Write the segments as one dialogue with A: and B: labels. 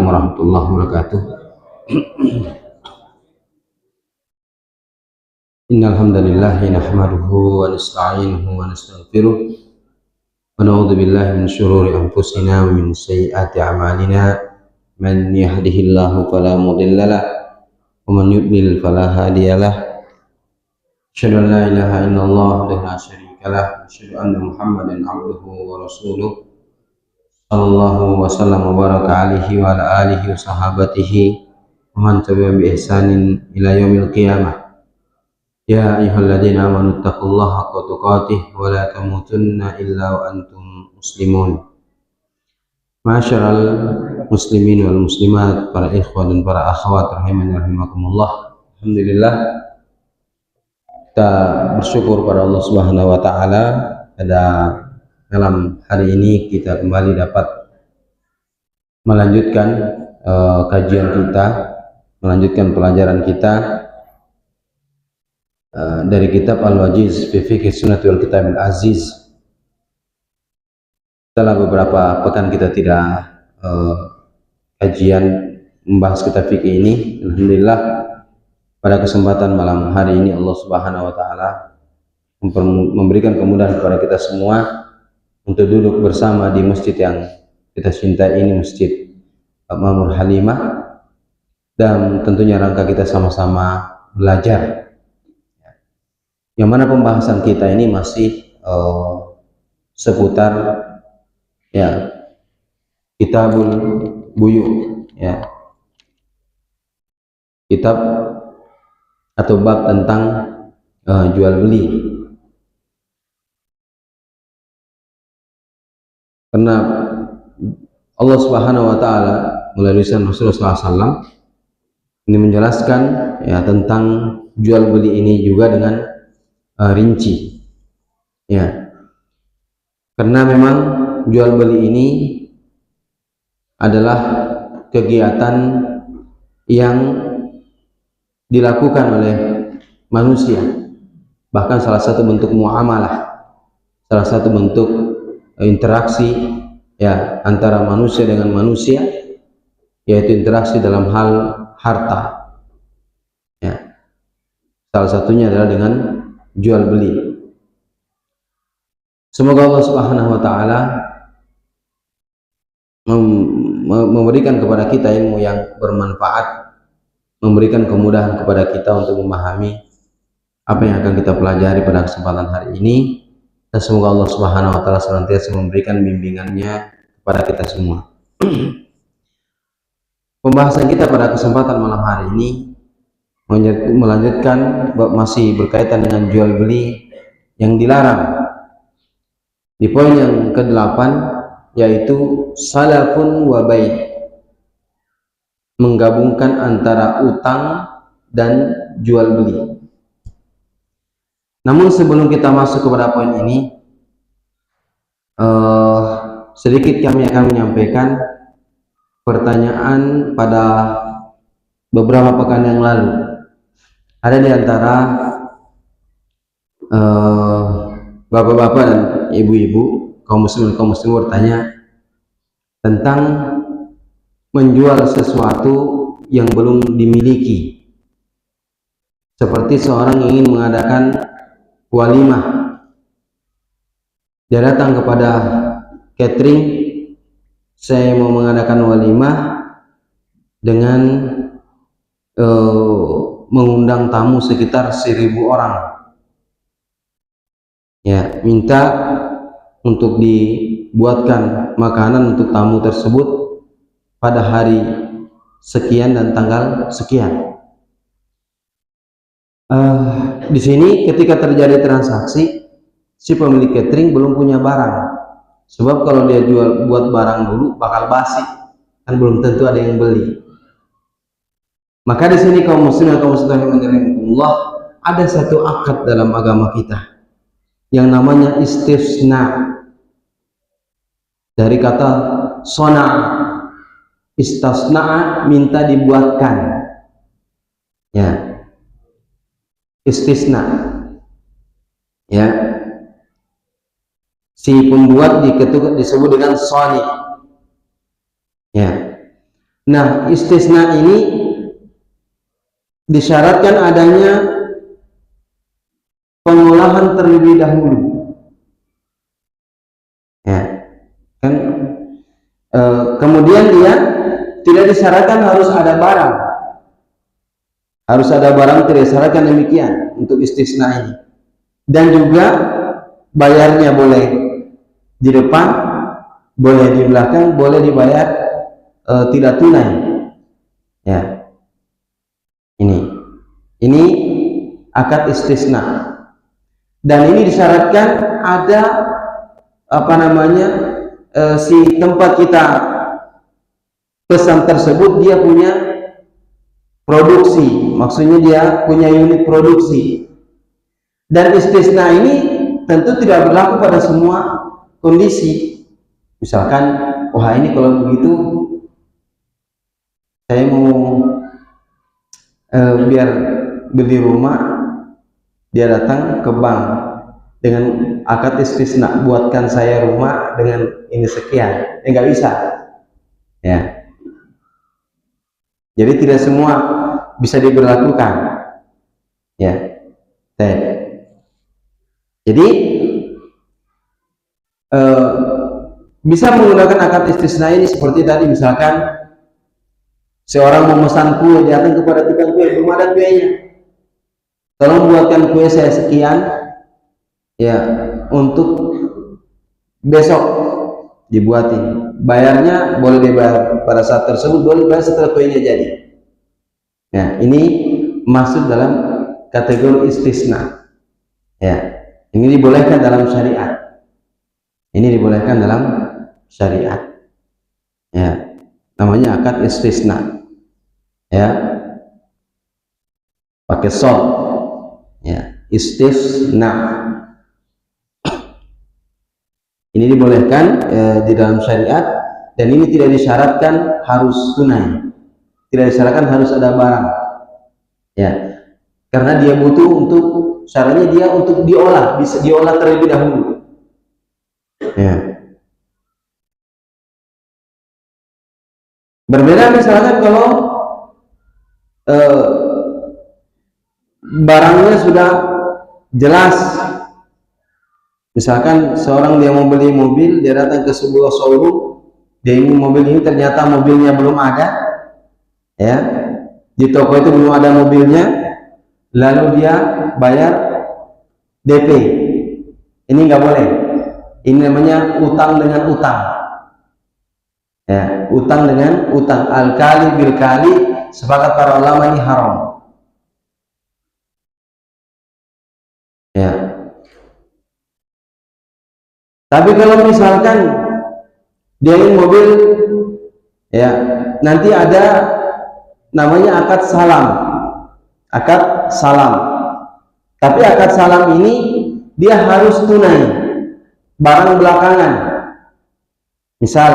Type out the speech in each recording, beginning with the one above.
A: warahmatullahi wabarakatuh. Innal hamdalillah nahmaduhu wa nasta'inuhu wa nastaghfiruh wa na'udzu billahi min shururi anfusina wa min sayyiati a'malina. Man yahdihillahu fala mudilla lahu wa man yudlil fala hadiyalah. Asyhadu an la ilaha illallah wahdahu la syarika lahu wa asyhadu anna Muhammadan 'abduhu wa rasuluh. Sallallahu wa sallam wa baraka alihi wa ala alihi wa sahabatihi wa man tabi'ahum bi ihsanin ila yaumil qiyamah. Ya ayyuhalladzina amanu taqullaha haqqa tuqatih wa la tamutunna illa wa antum muslimun. Ma'asyiral muslimin wal muslimat, para ikhwan dan para akhwat rahimani rahimakumullah. Alhamdulillah, kita bersyukur pada Allah Subhanahu wa taala pada malam hari ini kita kembali dapat melanjutkan kajian kita, melanjutkan pelajaran kita dari kitab Al-Wajiz fi Fiqh Sunnah wal Kitab Al-Aziz. Setelah beberapa pekan kita tidak kajian membahas kitab fikih ini, alhamdulillah pada kesempatan malam hari ini Allah Subhanahu wa taala memberikan kemudahan kepada kita semua untuk duduk bersama di masjid yang kita cintai ini, Masjid Ma'mur Halimah, dan tentunya rangka kita sama-sama belajar, yang mana pembahasan kita ini masih seputar ya Kitabul Buyu, ya, kitab atau bab tentang jual beli. Karena Allah Subhanahu wa taala melalui Rasulullah SAW ini menjelaskan ya tentang jual beli ini juga dengan rinci, ya, karena memang jual beli ini adalah kegiatan yang dilakukan oleh manusia, bahkan salah satu bentuk muamalah, salah satu bentuk interaksi ya antara manusia dengan manusia, yaitu interaksi dalam hal harta, ya, salah satunya adalah dengan jual beli. Semoga Allah Subhanahu wa taala memberikan kepada kita ilmu yang bermanfaat, memberikan kemudahan kepada kita untuk memahami apa yang akan kita pelajari pada kesempatan hari ini. Dan semoga Allah Subhanahu wa taala senantiasa memberikan bimbingannya kepada kita semua. Pembahasan kita pada kesempatan malam hari ini melanjutkan masih berkaitan dengan jual beli yang dilarang. Di poin yang ke-8 yaitu salafun wa bai', menggabungkan antara utang dan jual beli. Namun sebelum kita masuk kepada poin ini, sedikit kami akan menyampaikan pertanyaan pada beberapa pekan yang lalu. Ada di antara bapak-bapak dan ibu-ibu, kaum muslim bertanya tentang menjual sesuatu yang belum dimiliki, seperti seorang ingin mengadakan walimah, dia datang kepada catering, saya mau mengadakan walimah dengan mengundang tamu sekitar 1000 orang, ya, minta untuk dibuatkan makanan untuk tamu tersebut pada hari sekian dan tanggal sekian. Di sini ketika terjadi transaksi, si pemilik catering belum punya barang, sebab kalau dia buat barang dulu bakal basi, kan belum tentu ada yang beli. Maka di sini kaum muslimin atau muslimat Allah, ada satu akad dalam agama kita yang namanya istisna, dari kata sona, istisna, minta dibuatkan, ya, istisna, ya, si pembuat disebut dengan soni, ya. Nah, istisna ini disyaratkan adanya pengolahan terlebih dahulu. Ya, kan? Kemudian dia tidak disyaratkan harus ada barang. Harus ada barang, tidak disyaratkan demikian untuk istisna ini. Dan juga bayarnya boleh di depan, boleh di belakang, boleh dibayar tidak tunai. Ya, ini akad istisna. Dan ini disyaratkan ada si tempat kita pesan tersebut dia punya produksi, maksudnya dia punya unit produksi. Dan istisna ini tentu tidak berlaku pada semua kondisi. Misalkan, wah ini kalau begitu saya mau biar beli rumah, dia datang ke bank dengan akad istisna, buatkan saya rumah dengan ini sekian, nggak bisa. Ya, jadi tidak semua bisa diberlakukan. Ya, jadi bisa menggunakan akad istisna ini seperti tadi, misalkan seorang memesan kue, datang kepada tukang kue, belum ada kuenya, tolong buatkan kue saya sekian, ya, untuk besok dibuatin. Bayarnya boleh dibayar pada saat tersebut, boleh dibayar setelah kuenya jadi. Ya, ini masuk dalam kategori istisna. Ya, ini dibolehkan dalam syariat. Ini dibolehkan dalam syariat. Ya, namanya akad istisna. Ya, pakai shad. Ya, istisna. Ini dibolehkan di dalam syariat, dan ini tidak disyaratkan harus tunai, tidak disyaratkan harus ada barang. Ya, karena dia butuh untuk, syaratnya dia untuk diolah, bisa diolah terlebih dahulu. Ya. Berbeda misalkan kalau barangnya sudah jelas. Misalkan seorang dia mau beli mobil, dia datang ke sebuah showroom, dia ingin mobil ini, ternyata mobilnya belum ada, ya, di toko itu belum ada mobilnya, lalu dia bayar DP. Ini nggak boleh. Ini namanya utang dengan utang. Ya, utang dengan utang, al-kali bil kali, sepakat para ulama ini haram. Ya. Tapi kalau misalkan dia ingin mobil, ya, nanti ada namanya akad salam. Akad salam. Tapi akad salam ini dia harus tunai, barang belakangan. Misal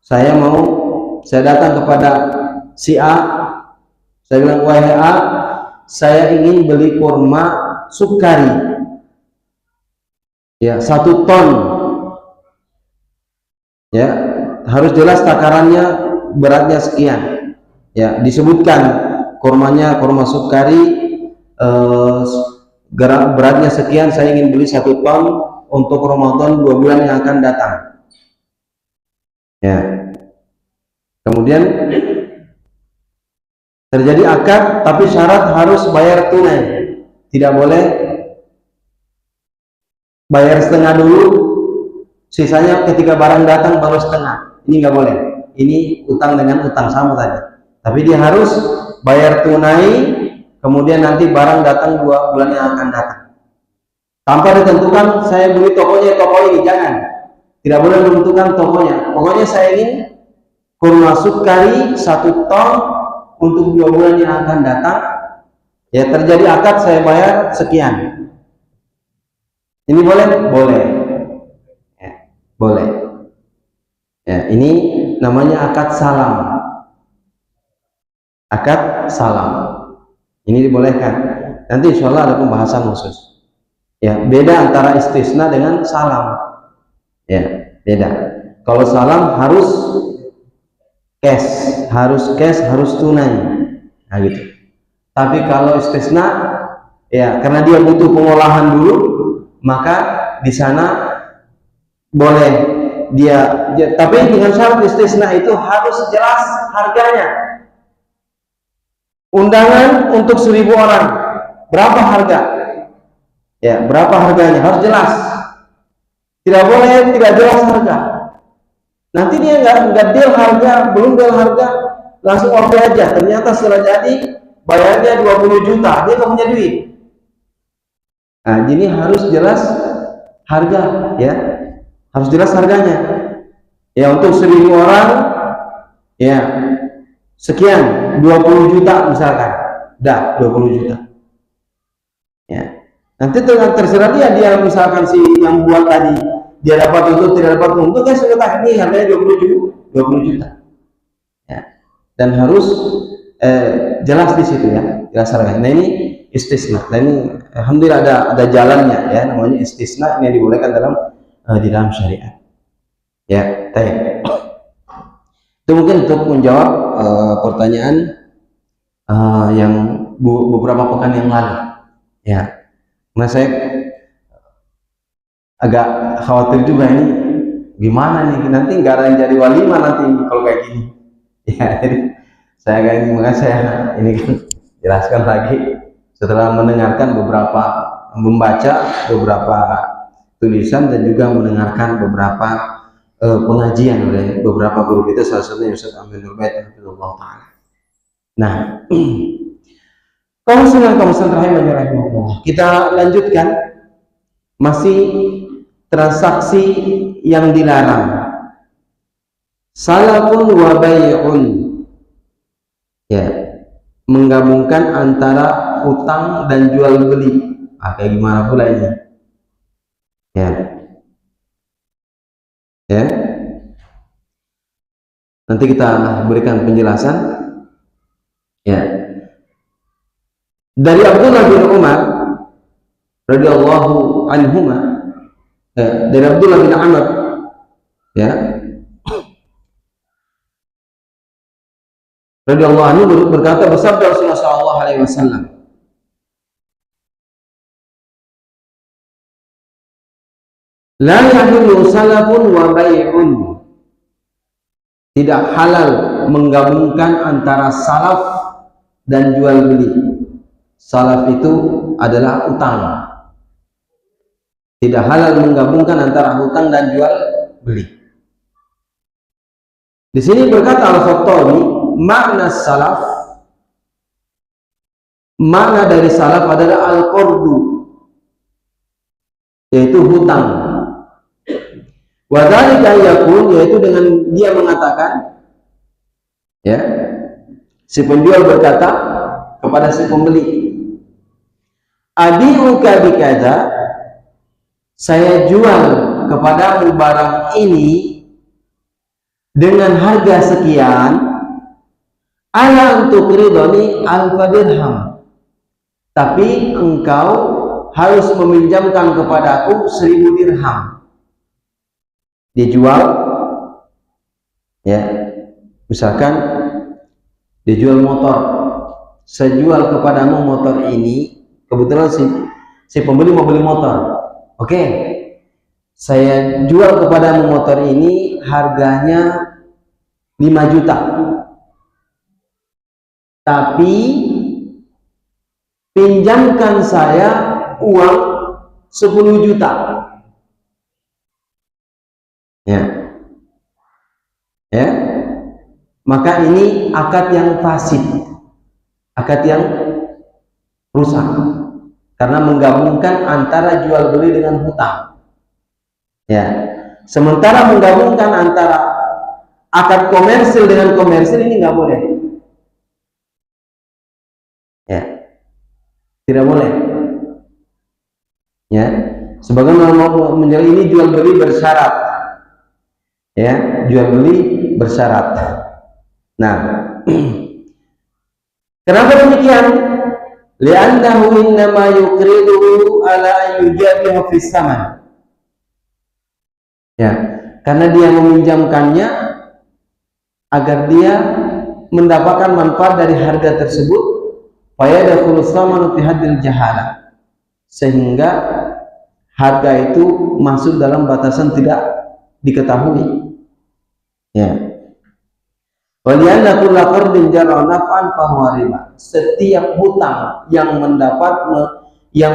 A: saya datang kepada si A, saya bilang, wahai A, saya ingin beli kurma sukari, ya, 1 ton. Ya, harus jelas takarannya, beratnya sekian. Ya, disebutkan kurmanya kurma sukari, beratnya sekian, saya ingin beli 1 ton untuk Ramadan 2 bulan yang akan datang. Ya, kemudian terjadi akad, tapi syarat harus bayar tunai, tidak boleh bayar setengah dulu, sisanya ketika barang datang baru setengah. Ini nggak boleh. Ini utang dengan utang sama tadi, tapi dia harus bayar tunai, kemudian nanti barang datang 2 bulan yang akan datang, tanpa ditentukan saya beli tokonya toko ini. Jangan, tidak boleh menentukan tokonya. Pokoknya saya ingin kurma sukari 1 ton untuk 2 bulan yang akan datang. Ya, terjadi akad, saya bayar sekian. Ini boleh? Boleh. Ya, boleh. Ya, ini namanya akad salam. Akad salam. Ini dibolehkan. Nanti insya Allah ada pembahasan khusus. Ya, beda antara istisna dengan salam. Ya, beda. Kalau salam harus cash, harus tunai. Nah gitu. Tapi kalau istisna, ya karena dia butuh pengolahan dulu, maka di sana boleh dia tapi dengan syarat istisna itu harus jelas harganya. Undangan untuk 1.000 orang, berapa harga? Ya, berapa harganya harus jelas. Tidak boleh tidak jelas harga. Nanti dia nggak deal harga, belum deal harga, langsung oke aja. Ternyata setelah jadi bayarnya 20 juta, dia nggak punya duit. Nah, jadi harus jelas harga, ya, harus jelas harganya. Ya untuk 1.000 orang, ya sekian, 20 juta misalkan, dah 20 juta. Ya, nanti terserah dia misalkan si yang buat tadi dia dapat untung tidak dapat untung, kan sudah tak ini harganya 20 juta. Ya, dan harus jelas di situ ya, jelas harganya. Nah ini istisna. Nah ini alhamdulillah ada jalannya ya, namanya istisna, ini dibolehkan di dalam syariat. Ya, baik. Itu mungkin untuk menjawab pertanyaan yang beberapa pekan yang lalu. Ya, karena saya agak khawatir juga ini gimana nih, nanti nggak ada yang jadi walimah nanti kalau kayak gini. Ya, jadi saya kayak ini, makanya saya ini kan jelaskan lagi setelah mendengarkan membaca beberapa tulisan dan juga mendengarkan beberapa pengajian oleh beberapa guru kita, salah satunya Ustaz Amin Nurbait Hafizullah Ta'ala. Nah, kaum rahimahullah, kita lanjutkan masih transaksi yang dilarang, salafun wa bai'un, ya, menggabungkan antara utang dan jual beli. Kayak gimana pula ini, ya, ya, nanti kita berikan penjelasan. Ya, dari Abdullah bin Umar radhiyallahu anhuma, dari Abdullah bin Amr, ya, radhiyallahu anhu berkata, bersabda Rasulullah sallallahu alaihi wasallam, la yahillu salafun wa bai'un, tidak halal menggabungkan antara salaf dan jual beli. Salaf itu adalah utang. Tidak halal menggabungkan antara hutang dan jual beli. Di sini berkata Al-Khattabi, makna salaf, makna dari salaf adalah al-qardu, yaitu hutang. Wa dzalika yakun, yaitu dengan dia mengatakan, ya, si penjual berkata kepada si pembeli, abi'uka bikadza, saya jual kepadamu barang ini dengan harga sekian, ala untuk ridhani alfa dirham, tapi engkau harus meminjamkan kepadaku 1.000 dirham. Dia jual, ya, misalkan dia jual motor, saya jual kepadamu motor ini, kebetulan si pembeli mau beli motor. Oke, saya jual kepadamu motor ini harganya 5 juta, tapi pinjamkan saya uang 10 juta. Ya, ya, maka ini akad yang fasid, akad yang rusak, karena menggabungkan antara jual beli dengan hutang. Ya, sementara menggabungkan antara akad komersil dengan komersil ini nggak boleh. Ya, tidak boleh. Ya, sebagaimana menjadi ini jual beli bersyarat. Ya, jual beli bersyarat. Nah, kenapa demikian? Li'annahu innama yuqriduhu ala yujabiha fis saman. Ya, karena dia meminjamkannya agar dia mendapatkan manfaat dari harga tersebut, fayadkhulu thamanu fi haddil jahalah, sehingga harga itu masuk dalam batasan tidak diketahui. Ya. Walianna kulla qardin jarra naf'an fahuwa riba. Setiap hutang yang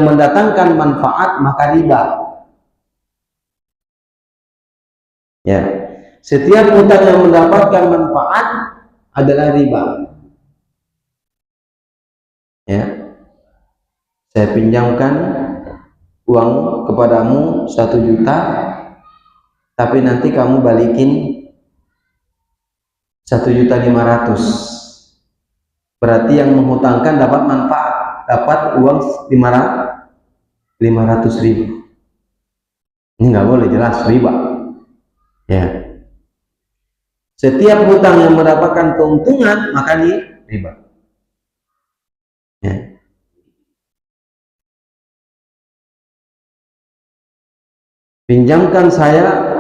A: mendatangkan manfaat maka riba. Ya. Setiap hutang yang mendapatkan manfaat adalah riba. Ya. Saya pinjamkan uang kepadamu 1 juta, tapi nanti kamu balikin 1.500.000. Berarti yang menghutangkan dapat manfaat, dapat uang 500.000. Ini nggak boleh, jelas riba. Ya. Setiap hutang yang mendapatkan keuntungan maka ini riba. Ya.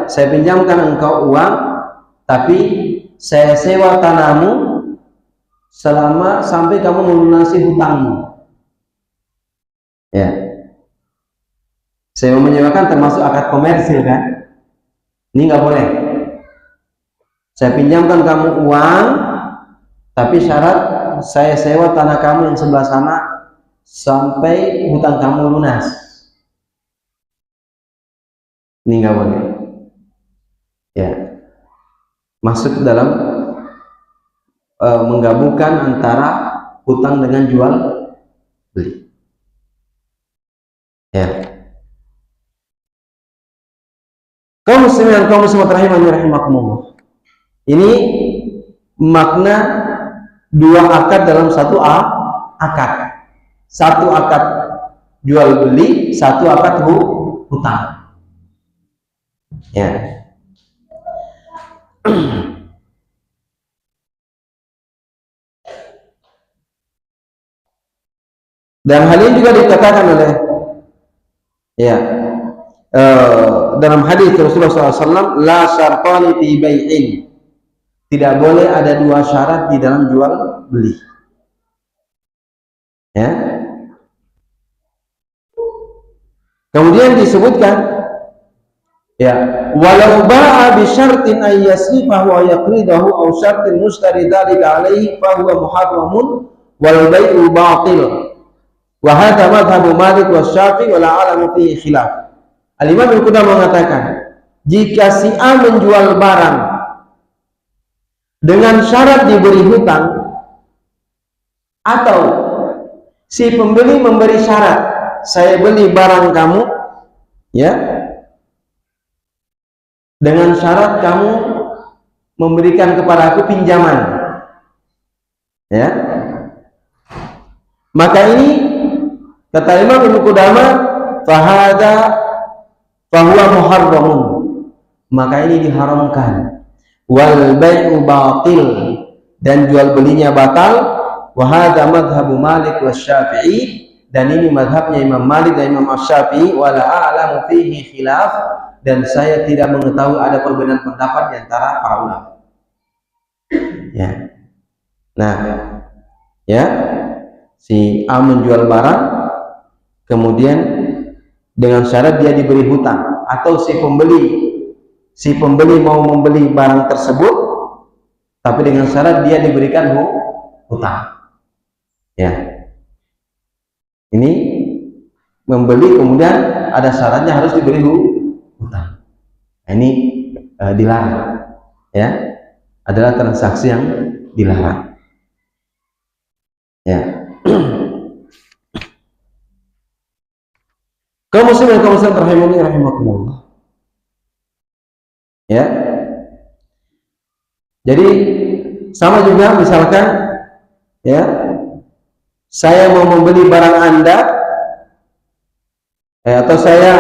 A: Saya pinjamkan engkau uang, tapi saya sewa tanahmu sampai kamu melunasi hutangmu. Ya. Sewa menyewakan termasuk akad komersil kan? Ini nggak boleh. Saya pinjamkan kamu uang, tapi syarat saya sewa tanah kamu yang sebelah sana sampai hutang kamu lunas. Ini nggak boleh. Ya. Masuk dalam menggabungkan antara hutang dengan jual beli. Ya. Kaum muslimin dan kaum muslimat rahimani rahimakumullah. Ini makna 2 akad dalam 1 akad. 1 akad jual beli, 1 akad hutang. Ya. Dan hal ini juga dikatakan oleh dalam hadis Rasulullah SAW, la syartani fi bai'in, tidak boleh ada 2 syarat di dalam jual beli. Ya. Kemudian disebutkan, ya, walau ba'a bi syartin ay yasrifahu aw yaqridahu aw syartin mushtari dzalika alaihi fa huwa muharramun wal bai'u batil. Wa hadha madhhabu Malik wa Syafi'i wa la a'lamu fihi khilaf. Al-Imam Al-Qudamah mengatakan, jika si A menjual barang dengan syarat diberi hutang, atau si pembeli memberi syarat, saya beli barang kamu, ya, dengan syarat kamu memberikan kepada aku pinjaman, ya, maka ini kata Imam Ibnu Qudamah, fahuwa muharramun, maka ini diharamkan. Wal bai'u batil, dan jual belinya batal. Wa hadza madhhabu Malik wa Syafi'i, dan ini madhabnya Imam Malik dan Imam Syafi'i. Wa la a'lamu fihi khilaf, dan saya tidak mengetahui ada perbedaan pendapat di antara para ulama. Ya. Nah, ya, si A menjual barang, kemudian dengan syarat dia diberi hutang, atau si pembeli mau membeli barang tersebut tapi dengan syarat dia diberikan hutang. Ya. Ini membeli kemudian ada syaratnya harus diberi hutang. Ini dilarang. Ya. Adalah transaksi yang dilarang. Ya. Kaum muslimin dan kaum muslimat rahimani rahimakumullah. Ya. Jadi sama juga misalkan, ya, saya mau membeli barang Anda, atau saya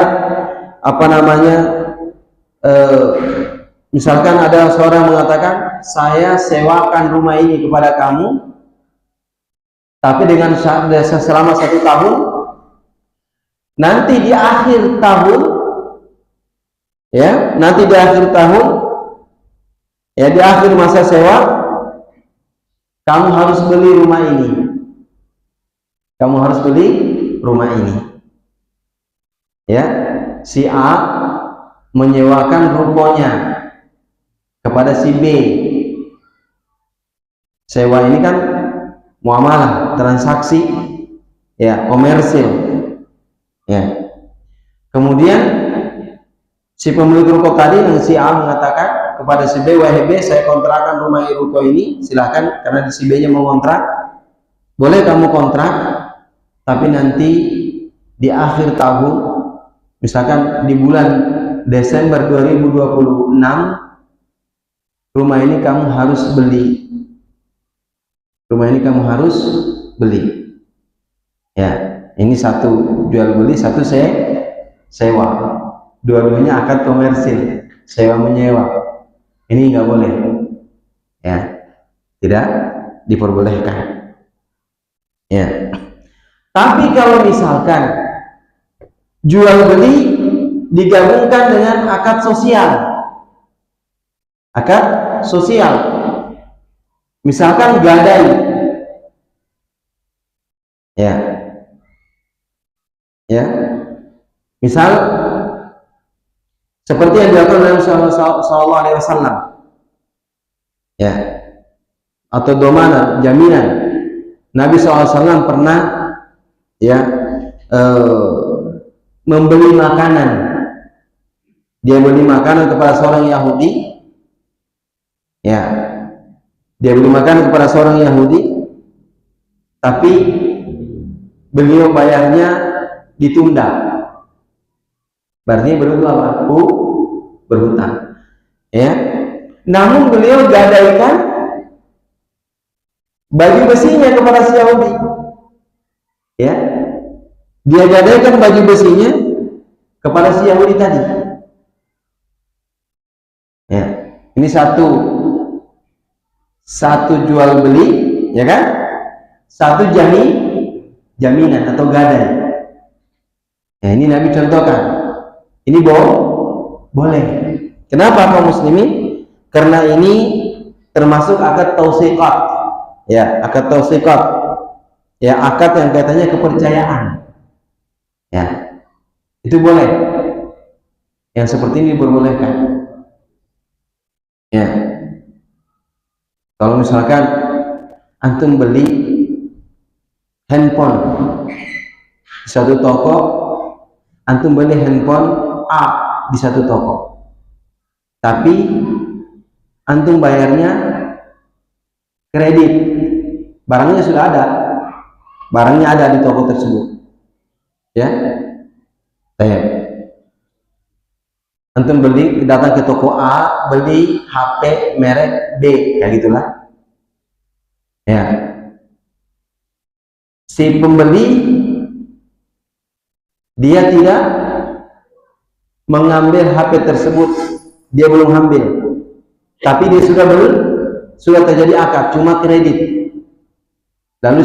A: misalkan ada seorang mengatakan, saya sewakan rumah ini kepada kamu, tapi dengan selama 1 tahun, nanti di akhir tahun, ya, Ya, di akhir masa sewa kamu harus beli rumah ini. Kamu harus beli rumah ini. Ya, si A menyewakan rukonya kepada si B. Sewa ini kan muamalah, transaksi, ya, komersil. Ya. Kemudian si pemilik ruko tadi yang si A mengatakan kepada si B, wahai B, saya kontrakan rumah ruko ini, silahkan, karena si B nya mau kontrak, boleh kamu kontrak, tapi nanti di akhir tahun, misalkan di bulan Desember 2026, rumah ini kamu harus beli. Rumah ini kamu harus beli. Ya, ini satu jual beli, satu sewa. Dua-duanya akad komersil, sewa menyewa. Ini nggak boleh. Ya, tidak diperbolehkan. Ya. Tapi kalau misalkan jual beli digabungkan dengan akad sosial. Akad sosial. Misalkan gadai. Ya. Ya. Misal seperti yang dilakukan Nabi sallallahu alaihi wasallam. Ya. Atau domana, jaminan. Nabi SAW pernah ya membeli makanan. Dia beli makanan kepada seorang Yahudi. Ya. Dia beli makanan kepada seorang Yahudi, tapi beliau bayarnya ditunda. Berarti beliau apa? Berhutang. Ya. Namun beliau gadaikan baju besinya kepada si Yahudi. Ya. Dia gadaikan baju besinya kepada si Yahudi tadi. Ya. Ini satu jual beli, ya kan? Satu jaminan atau gadai. Ya, ini Nabi contohkan. Ini boleh. Kenapa kaum muslimin? Karena ini termasuk akad tausiqat. Ya, akad tausiqat. Ya, akad yang katanya kepercayaan. Ya. Itu boleh. Yang seperti ini diperbolehkan. Ya. Kalau misalkan antum beli handphone di satu toko, antum beli handphone A di satu toko, tapi antum bayarnya kredit, barangnya sudah ada, barangnya ada di toko tersebut, ya. Antum datang ke toko A, beli HP merek B, kayak gitulah. Ya. Si pembeli dia tidak mengambil HP tersebut, dia belum ambil. Tapi dia sudah terjadi akad, cuma kredit. Lalu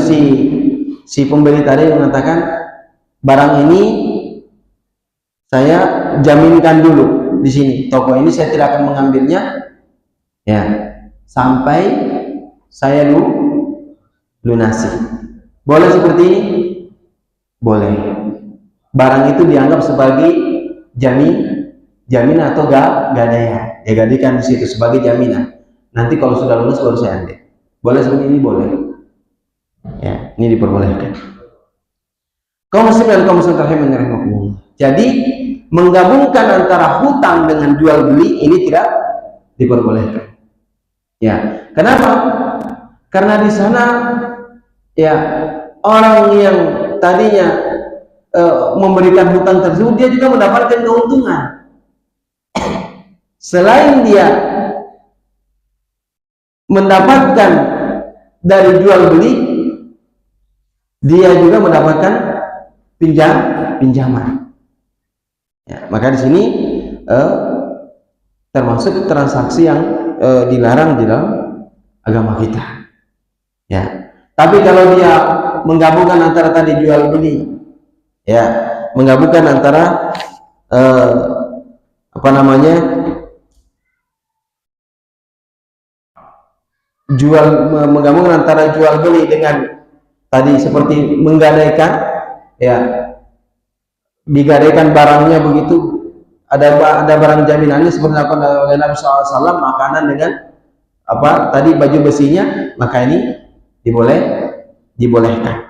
A: si pembeli tadi mengatakan, barang ini saya jaminkan dulu di sini, toko ini saya tidak akan mengambilnya, ya, sampai saya lunasi. Boleh seperti ini? Boleh. Barang itu dianggap sebagai jaminan atau gadaian. Ya, gadaikan di situ sebagai jaminan. Nanti kalau sudah lunas baru saya ambil. Boleh seperti ini? Boleh. Ya, ini diperbolehkan. Kaum muslimin dan kaum muslimat rahimanirahimahumullah. Jadi menggabungkan antara hutang dengan jual beli ini tidak diperbolehkan. Ya, kenapa? Karena di sana ya orang yang tadinya memberikan hutang tersebut dia juga mendapatkan keuntungan. Selain dia mendapatkan dari jual beli, dia juga mendapatkan pinjaman. Ya, maka di sini termasuk transaksi yang dilarang di dalam agama kita. Ya, tapi kalau dia menggabungkan antara tadi jual beli, ya, menggabungkan antara apa namanya menggabungkan antara jual beli dengan tadi seperti menggadaikan, ya, digadaikan barangnya begitu, ada barang jaminannya seperti apa oleh Nabi SAW, makanan dengan apa tadi baju besinya, maka ini dibolehkan.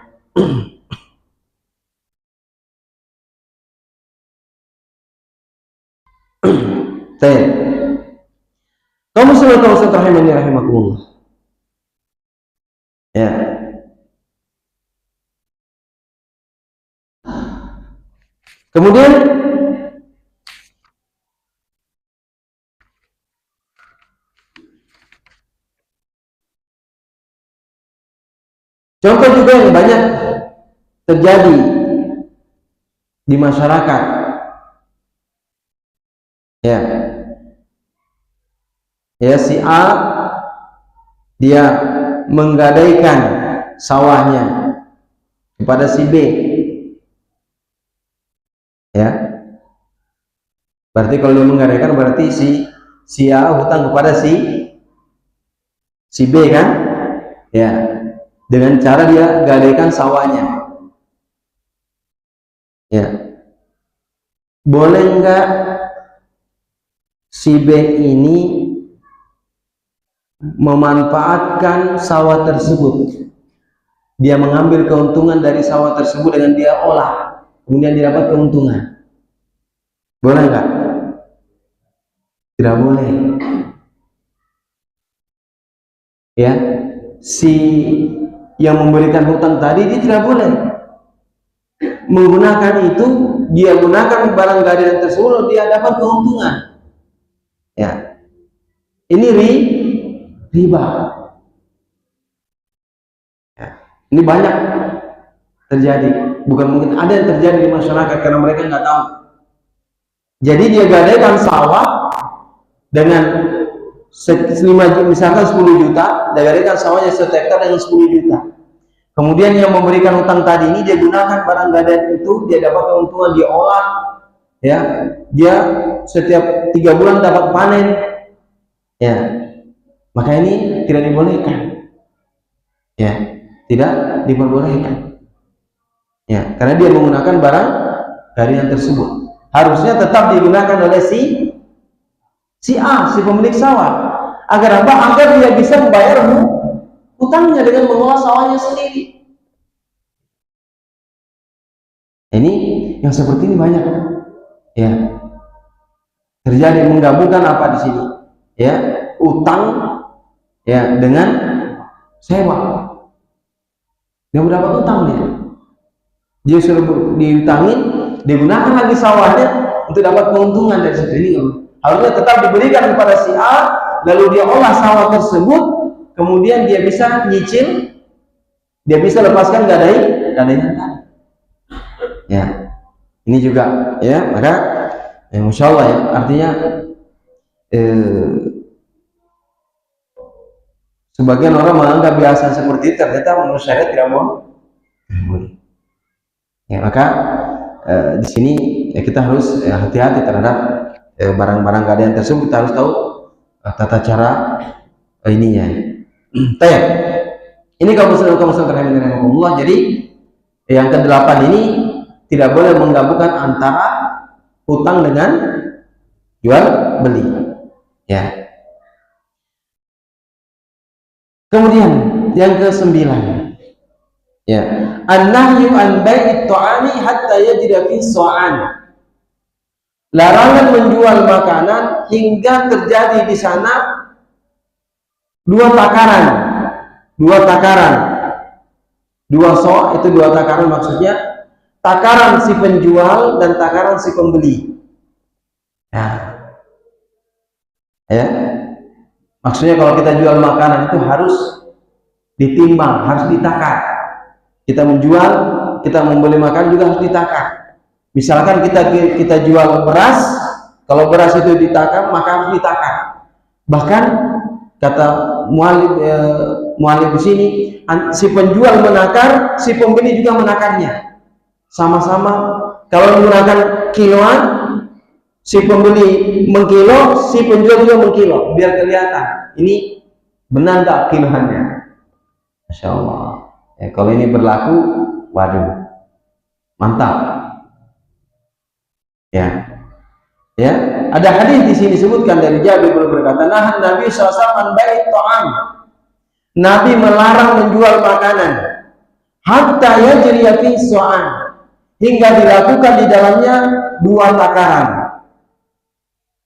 A: Kaum muslimin rahimani rahimakumullah. Ya. Kemudian contoh juga yang banyak terjadi di masyarakat, ya, si A dia menggadaikan sawahnya kepada si B, ya, berarti kalau dia menggadaikan berarti si A hutang kepada si B kan, ya, dengan cara dia gadaikan sawahnya, ya. Boleh enggak si B ini memanfaatkan sawah tersebut, dia mengambil keuntungan dari sawah tersebut dengan dia olah, kemudian dia dapat keuntungan? Boleh enggak? Tidak boleh, ya. Si yang memberikan hutang tadi dia tidak boleh menggunakan itu, dia gunakan barang gadaian tersebut, dia dapat keuntungan, ya. Ini riba, ya. Ini banyak terjadi, bukan mungkin, ada yang terjadi di masyarakat karena mereka nggak tahu. Jadi dia gadaikan sawah dengan misalkan 10 juta, dia gadaikan sawahnya 1 hektar dengan 10 juta. Kemudian yang memberikan hutang tadi ini dia gunakan barang gadaian itu, dia dapat keuntungan, dia olah, ya, dia setiap 3 bulan dapat panen, ya. Maka ini tidak dibolehkan, ya, tidak diperbolehkan, ya, karena dia menggunakan barang gadaian tersebut. Harusnya tetap digunakan oleh si A, si pemilik sawah, agar apa? Agar dia bisa membayar hutangnya dengan mengolah sawahnya sendiri. Ini yang seperti ini banyak, ya, terjadi, menggabungkan apa di sini, ya, utang, ya, dengan sewa. Dia mendapat utang, dia suruh diutangin, digunakan lagi sawahnya untuk dapat keuntungan dari situ. Ini harusnya tetap diberikan kepada si A, lalu dia olah sawah tersebut, kemudian dia bisa nyicil, dia bisa lepaskan gadaian tadi, ya. Ini juga, ya, maka ya, Masya Allah, ya, artinya sebagian orang menganggap biasa seperti itu, ternyata menurut syariat tidak boleh. Ya, maka di sini ya, kita harus hati-hati terhadap barang-barang gadaian tersebut. Kita harus tahu tata cara ininya. Ini kaum muslimin rahimahumullah. Jadi yang ke-8 ini tidak boleh menggabungkan antara hutang dengan jual beli, ya. Kemudian yang ke-9, ya, an-nahyu an bai'it ta'ami hatta yajida fi so'an. Larangan menjual makanan hingga terjadi di sana dua takaran, dua so', itu dua takaran, maksudnya takaran si penjual dan takaran si pembeli, ya. Maksudnya kalau kita jual makanan itu harus ditimbang, harus ditakar. Kita menjual, kita membeli makanan juga harus ditakar. Misalkan kita jual beras, kalau beras itu ditakar, maka harus ditakar. Bahkan kata mu'alif di sini, si penjual menakar, si pembeli juga menakarnya. Sama-sama, kalau menggunakan kiloan, si pembeli mengkilo, si penjual juga mengkilo, biar kelihatan ini benar tak kilohannya? Masya Allah. Ya, kalau ini berlaku, waduh, mantap. Ya, ya. Ada hadis di sini disebutkan dari Jabir berkata, nah Nabi SAW bait ta'am. Nabi melarang menjual makanan. Hatta yajriya fi so'an, hingga dilakukan di dalamnya dua takaran.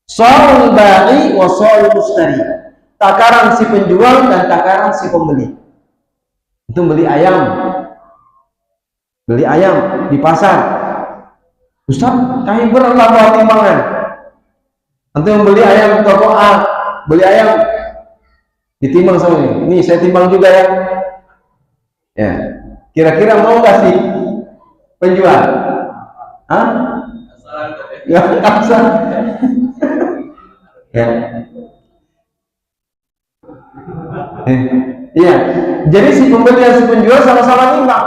A: So'ul ba'i wa so'ul mustari. Takaran si penjual dan takaran si pembeli. Itu beli ayam di pasar. Ustaz, kami berapa bawa timbangan? Nanti membeli ayam di toko A, beli ayam ditimbang sama ini. Ini saya timbang juga ya. Ya, kira-kira mau nggak sih penjual? Hah? Ya, asal. Ya. Iya. Jadi si pembeli dan si penjual sama-sama timbang.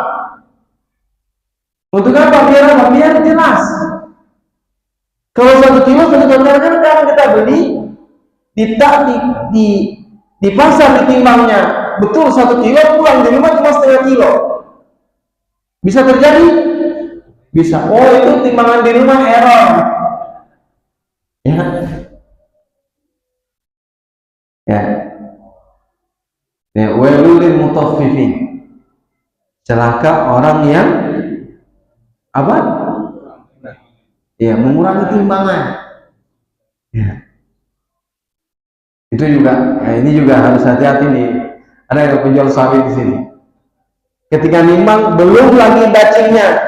A: Untuk apa? Biar jelas. Kalau 1 kilo kan kita beli di pasar ditimbangnya betul 1 kilo, pulang di rumah cuma setengah kilo. Bisa terjadi? Bisa. Oh, itu timbangan di rumah error. Ya. Ya. Ya, wailul mutaffifin. Celaka orang yang apa? Ya, mengurangi timbangan. Ya. Itu juga, ya ini juga harus hati-hati nih. Ada yang penjual sapi di sini. Ketika nimbang belum lagi dacingnya,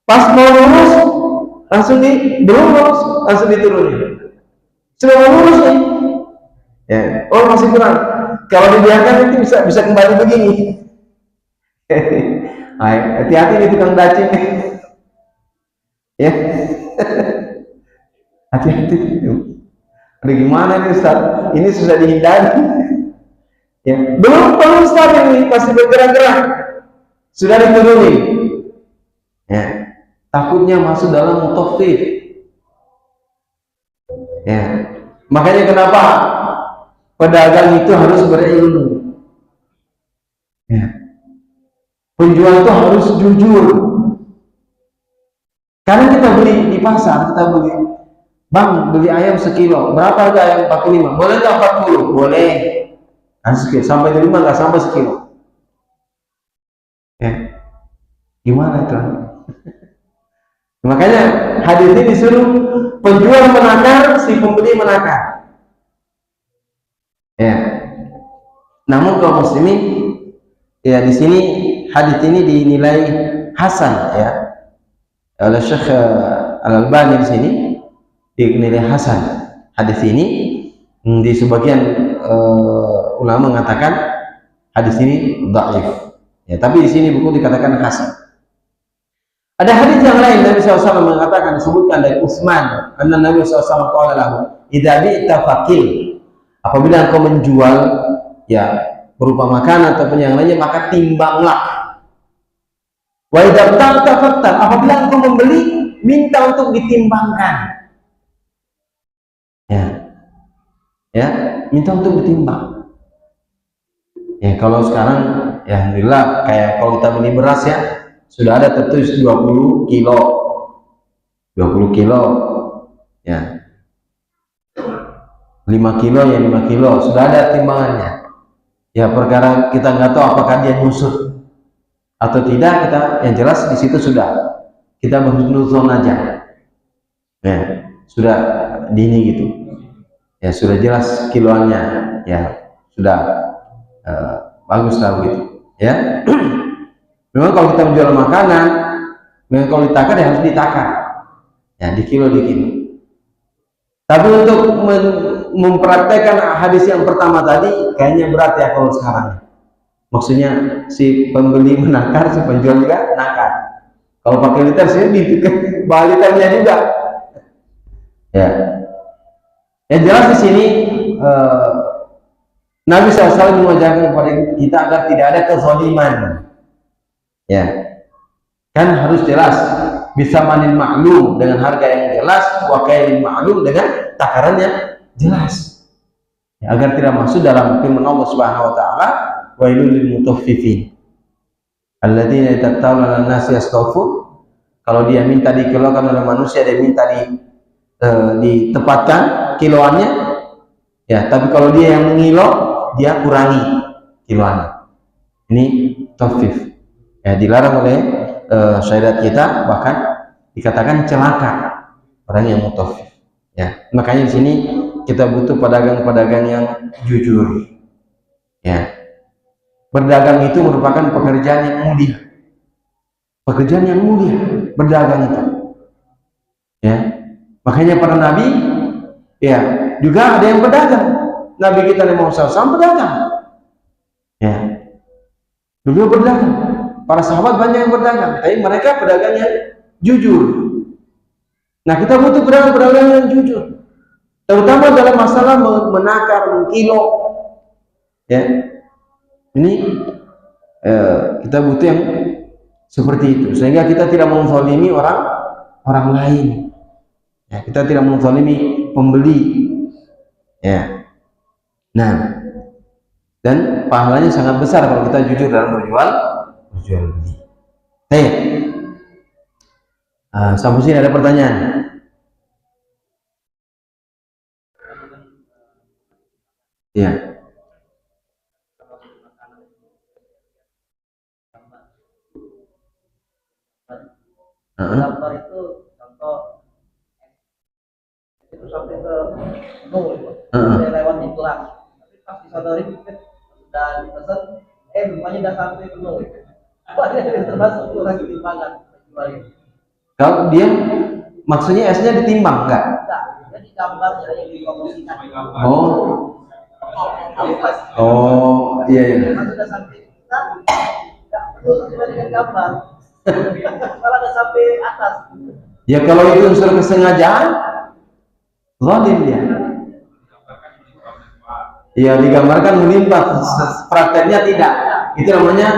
A: pas mau lurus belum lurus langsung diturunin. Sudah mau lurus nih, ya, oh masih kurang. Kalau dibiarkan itu bisa kembali begini. Hati-hati nih tukang dacing. Ya, hati-hati. Ada gimana nih Ustaz? Ini sudah dihindari. Ya, belum stabil ini pasti bergerak-gerak. Sudah diturunin. Ya, takutnya masuk dalam mutaffif. Ya, makanya kenapa pedagang itu harus berilmu. Ya. Penjual itu harus jujur. Karena kita beli di pasar, kita beli, bang beli ayam sekilo, berapa harga ayam 45? Boleh nggak 40? Boleh. Sampai di rumah nggak sampai sekilo. Ya, gimana tuh? Makanya hadis ini disuruh penjual menakar, si pembeli menakar. Ya. Namun kaum muslimin, ya di sini hadis ini dinilai hasan ya oleh Syekh Al-Albani. Di sini dinilai hasan hadis ini. Di sebagian ulama mengatakan hadis ini dhaif ya, tapi di sini buku dikatakan hasan. Ada hadis yang lain Nabi SAW mengatakan, disebutkan dari Utsman, anna Nabi SAW qala lahu idza bi'ta faqil, apabila engkau menjual ya berupa makanan ataupun yang lainnya, maka timbanglah. Wa idza ta'ta faqtal, apabila engkau membeli, minta untuk ditimbangkan. Ya, minta untuk ditimbang. Ya, kalau sekarang ya alhamdulillah, kayak kalau kita beli beras ya, sudah ada tertulis 20 kilo. 20 kilo. Ya. 5 kilo ya 5 kilo, sudah ada timbangannya. Ya, perkara kita nggak tahu apakah dia nyusut atau tidak, kita yang jelas di situ sudah kita berhusnuzon aja. Ya, sudah dini gitu. Ya, sudah jelas kiloannya, ya sudah bagus lah gitu. Ya, memang kalau kita menjual makanan, memang kalau ditakar ya harus ditakar, ya di kilo. Tapi untuk mempraktekkan hadis yang pertama tadi kayaknya berat ya kalau sekarang. Maksudnya si pembeli menakar, si penjual juga nakar. Kalau pakai liter sih di bahan liternya juga. Ya. Yang jelas di sini Nabi SAW mengajarkan kepada kita agar tidak ada kezaliman. Ya, kan harus jelas. Bisa manil maklum dengan harga yang jelas, wa kailin maklum dengan takaran yang jelas. agar tidak masuk dalam firman Allah Subhanahu wa taala, wailul lil mutaffifin alladzina yattaquna 'alan nasi yastawfun. Kalau dia minta dikilokan oleh manusia, dia minta ditepatkan kiloannya, ya, tapi kalau dia yang mengilo, dia kurangi kiloannya. Ini taffif, ya, dilarang oleh syariat kita, bahkan dikatakan celaka orang yang mutaffif, ya. Makanya di sini kita butuh pedagang-pedagang yang jujur, ya. Berdagang itu merupakan pekerjaan yang mulia, pekerjaan yang mulia, berdagang itu, ya. Makanya para nabi, ya, juga ada yang berdagang. Nabi kita Nabi Muhammad SAW berdagang, ya, beliau berdagang. Para sahabat banyak yang berdagang, tapi mereka pedagang yang jujur. Nah, kita butuh pedagang-pedagang yang jujur, terutama dalam masalah menakar, mengkilo, ya. Ini kita butuh yang seperti itu, sehingga kita tidak menzalimi orang lain, ya, kita tidak menzalimi pembeli, ya. Nah, dan pahalanya sangat besar kalau kita jujur dalam berjual beli. Sampai sini ada pertanyaan? Ya.
B: Gambar itu contoh itu sampai ke nol, sampai lewat di kelas, tapi pas disodorin sudah dipesan, rupanya udah sampai ke nol. Termasuk orang timbangan jualin.
A: Kalau dia maksudnya esnya ditimbang enggak?
B: Enggak, jadi gambarnya yang dipromosikan.
A: Oh, iya.
B: Pas sudah sampai kita nggak perlu sesuai dengan gambar. Kalau ada sampai atas.
A: Ya kalau itu unsur kesengajaan, zalim dia. Ya digambarkan melimpah, prakteknya tidak. Itu namanya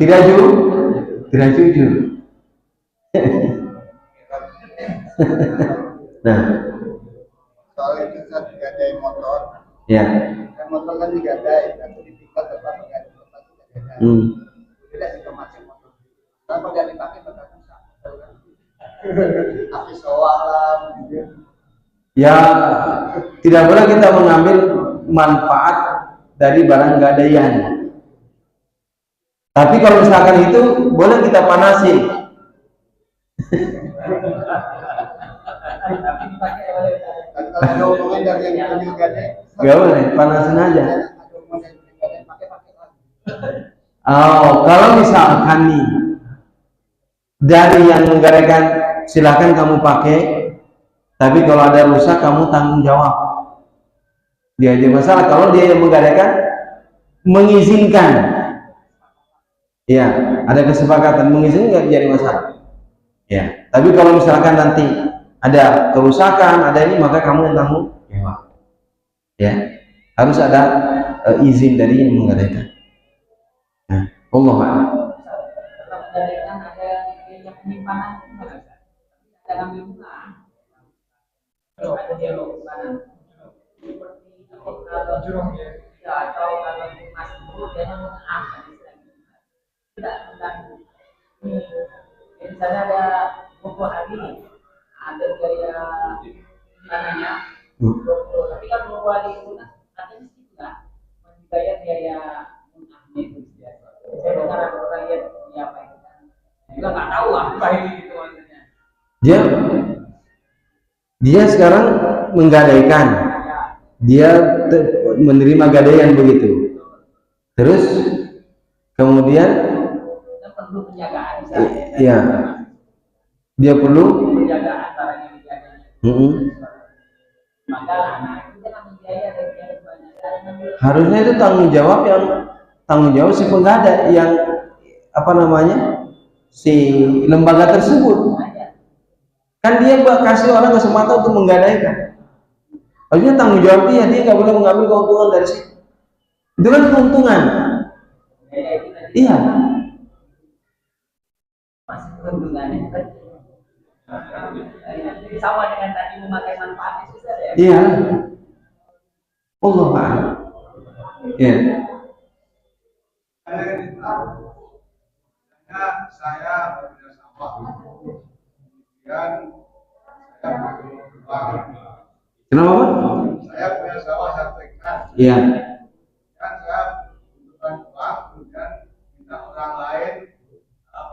A: tidak jujur. Nah,
C: soal itu kan digadai motor,
A: ya.
C: kan motor kan digadai, tapi ditinggal tetap digadai. Tidak dikemasnya motor. Kenapa dia dipakai tetap bisa? Tapi soalan,
A: Ya, tidak boleh kita mengambil manfaat dari barang gadaian. Tapi kalau misalkan itu boleh kita panasin.
C: kalau hubungan dari yang digadai,
A: Gak boleh, panasin aja. Oh, kalau misalkan nih dari yang menggadaikan, silahkan kamu pakai. Tapi kalau ada rusak, kamu tanggung jawab. Dia aja masalah kalau dia yang menggadaikan mengizinkan. Ya, ada kesepakatan mengizinkan, jadi masalah. Ya, tapi kalau misalkan nanti ada kerusakan, ada ini, maka kamu yang tanggung jawab. Ya, harus ada izin dari yang menggadaikan. Nah, Allah a'lam.
B: Kalau menggadaikan ada yang penyimpanan, ada ngambil bunga. Ada dialog penyimpanan. Seperti kalau jurong ya, atau kalau emas itu dia mengaah. Tidak mengganggu. Misalnya ada buku hari, ada biaya tanahnya, tapi kan buku hari itu kan katanya juga membayar biaya munahnya itu. Saya dengar ada orang yang apa itu kan, juga nggak tahu apa ini gitu maksudnya.
A: Dia sekarang menggadaikan, dia menerima gadaian begitu. Terus kemudian
B: perlu penjagaan,
A: iya, dia perlu
B: penjagaan barang yang digadainya. Maka itu kan membiaya dan biaya banyak.
A: Harusnya itu tanggung jawab si penggadai yang si lembaga tersebut. Kan dia kasih orang kesempatan untuk menggadaikan. Harusnya tanggung jawab dia nggak boleh mengambil keuntungan dari situ. Itu kan keuntungan. Iya.
B: Masih keuntungannya. Jadi sama dengan tadi memakai manfaatnya susah ya.
A: Iya. Allah a'lam. Ya.
C: Saya punya sawah, kemudian saya berjuang.
A: Kenapa, Pak?
C: Saya punya sawah 1 hektar.
A: Iya.
C: Kan saya butuhkan uang, kemudian minta orang lain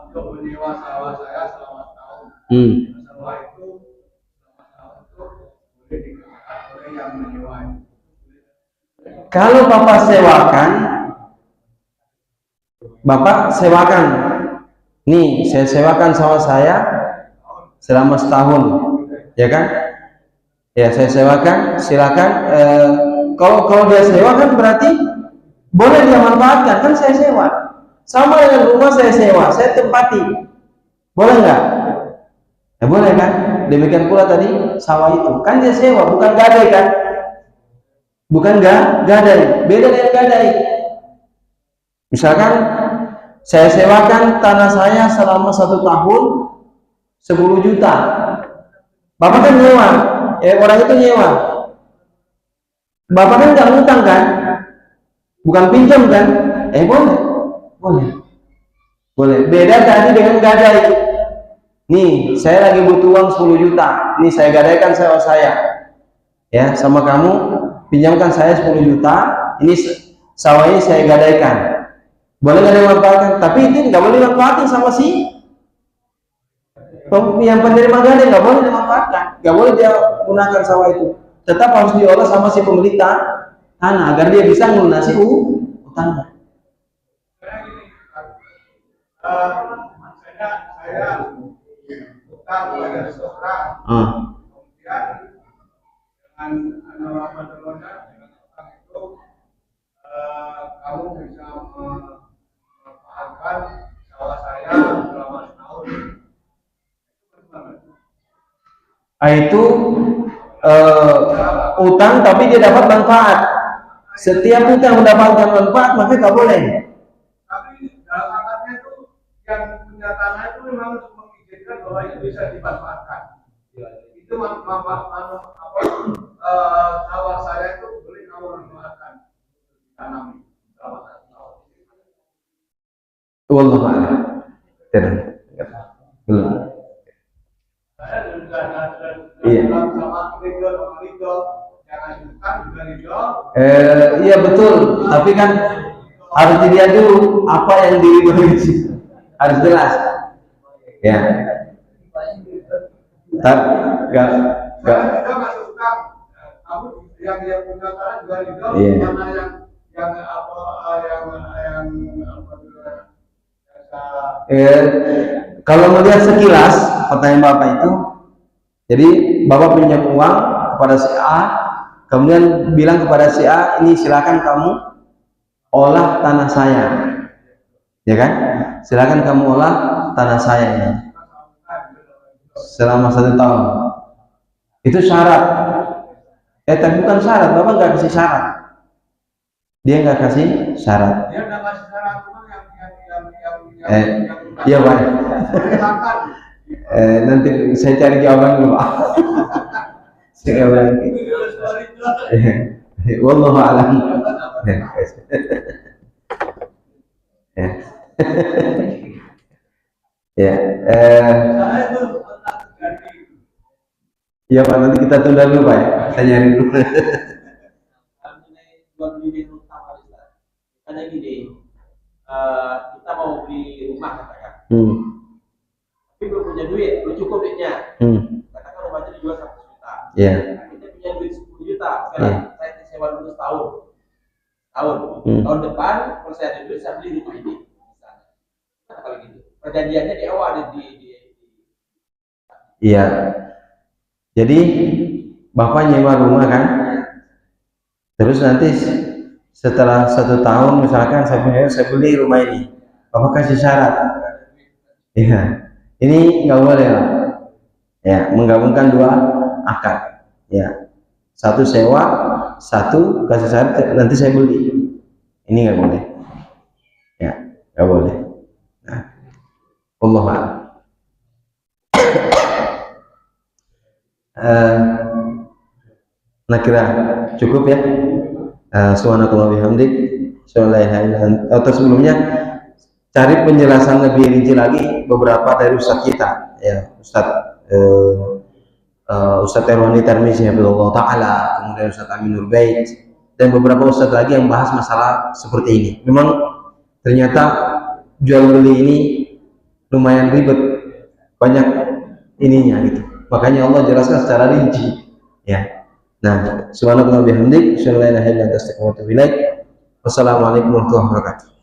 C: untuk menyewa sawah saya selama setahun. Sawah itu selama setahun itu boleh digunakan oleh yang menyewa.
A: Kalau Bapak sewakan. Nih, saya sewakan sawah saya selama setahun, ya kan? Ya, saya sewakan, silakan. Kalau dia sewakan berarti boleh dia manfaatkan, kan saya sewa. Sama dengan rumah saya sewa, saya tempati. Boleh nggak? Ya boleh kan? Demikian pula tadi sawah itu, kan dia sewa, bukan gadai kan? Bukan gadai, beda dengan gadai. Misalkan saya sewakan tanah saya selama 1 tahun 10 juta. Bapak kan nyewa, orang itu nyewa. Bapak kan nggak ngutang kan? Bukan pinjam kan? Boleh. Beda tadi dengan gadai. Nih, saya lagi butuh uang 10 juta. Nih, saya gadaikan sawah saya. Ya, sama kamu pinjamkan saya 10 juta. Ini sawah ini saya gadaikan. Boleh nggak dimanfaatkan? Tapi itu nggak boleh dimanfaatkan sama si yang penerima gadai, nggak boleh dimanfaatkan, nggak boleh dia gunakan sawah itu. Tetap harus diolah sama si pemilik tanah agar dia bisa melunasi utangnya.
C: Saya utang pada seseorang, kemudian dengan utang itu kamu bisa memanfaatkan sawah saya selama setahun.
A: Itu utang tapi dia dapat manfaat. Setiap utang mendapatkan manfaat maka nggak boleh.
C: Tapi dalam akadnya itu yang punya tanah itu memang mengizinkan bahwa itu bisa dimanfaatkan. Itu sawah saya itu boleh kamu manfaatkan tanam selama 1 tahun.
A: Wallahu a'lam. Belum.
C: Saya juga
A: Iya.
C: sama legal jangan utang juga legal.
A: Iya betul. Tapi kan harus dilihat dulu apa yang diberi di situ. Harus jelas. Ya. Tapi enggak.
C: Kita masuk utang. Kamu yang punya tanah juga legal. Mana yang
A: kalau melihat sekilas pertanyaan Bapak itu, jadi Bapak pinjam uang kepada si A, kemudian bilang kepada si A, ini silakan kamu olah tanah saya, ya kan? Silakan kamu olah tanah saya ini selama 1 tahun. Itu syarat. Tapi bukan syarat, Bapak nggak kasih syarat. Dia nggak kasih syarat.
C: Dia nggak kasih syarat yang
A: Iya Pak. Nanti saya cari jawaban dulu Pak. Saya lagi. Wallahu a'lam. Ya. Ya Pak, nanti kita tunda dulu Pak ya. Saya nyari dulu.
D: Karena gini, kita mau beli rumah katakan, tapi belum punya duit, belum cukup duitnya. Katakan rumahnya dijual 100 juta.
A: Iya.
D: Kita punya duit 10 juta. Sekarang saya sewa dulu setahun. Tahun depan kalau saya ada duit saya beli rumah ini. Nah, kalau gitu, perjanjiannya di awal
A: Iya. Jadi Bapak nyewa rumah kan, terus nanti setelah 1 tahun misalkan saya beli rumah ini, Bapak kasih syarat. Iya, ini nggak boleh lah. Ya, menggabungkan 2 akad. Ya, 1 sewa, 1 kasih syarat nanti saya beli. Ini nggak boleh. Ya, nggak boleh. Nah, Allah a'lam. Nah kira cukup ya. Subhanakallah bihamdik, atau sebelumnya cari penjelasan lebih rinci lagi beberapa dari ustadz kita, ya Ustadz Terwani Tarmizi Hafizahullah Ta'ala, kemudian Ustadz Aminur Bait, dan beberapa ustadz lagi yang bahas masalah seperti ini. Memang ternyata jual beli ini lumayan ribet, banyak ininya gitu. Makanya Allah jelaskan secara rinci, ya. Nah, subhanallahi bihamdik, asyhadu an la ilaha illa anta astaghfiruka wa atubu ilaik. Wassalamualaikum warahmatullahi wabarakatuh.